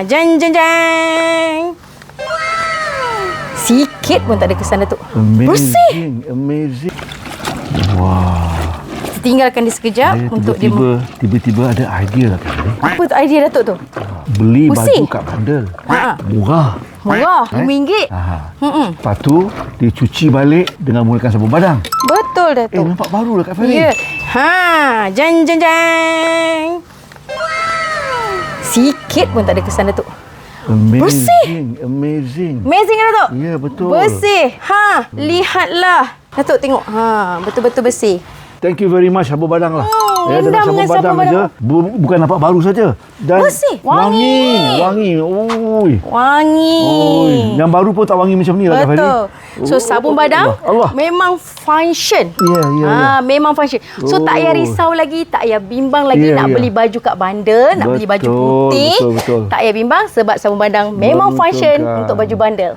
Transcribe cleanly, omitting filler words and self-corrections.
Jeng jeng jeng. Sikit pun tak ada kesan Datuk. Bersih. Amazing. Wah. Kita tinggalkan dia sekejap untuk dia. Tiba-tiba ada idea lah kan. Apa tu idea Datuk tu? Beli Pusing. baju kat bandar. Murah, RM5. Lepas tu dia cuci balik dengan menggunakan sabun badang. Betul Datuk. Nampak baru lah Kak Ferry. Ya. Jeng jeng jeng. Sikit pun tak ada kesan Datuk. Amazing. Amazing. Amazing kan Datuk? Ya, betul. Bersih. Lihatlah. Datuk tengok. Betul-betul bersih. Thank you very much sabun badang lah. Indah Dengan dengan sabun badang. bukan nampak baru saja. Dan Bersih. Wangi. Oi. Wangi. Yang baru pun tak wangi macam ni lah Kak Ferry. Betul. So sabun badang Allah. memang function. Ya. Memang function. So tak payah risau lagi, tak payah bimbang lagi Ya, nak ya. beli baju kat bandar, nak beli baju putih. Betul. Tak payah bimbang sebab sabun badang memang Betul, function Kak. untuk baju bandar.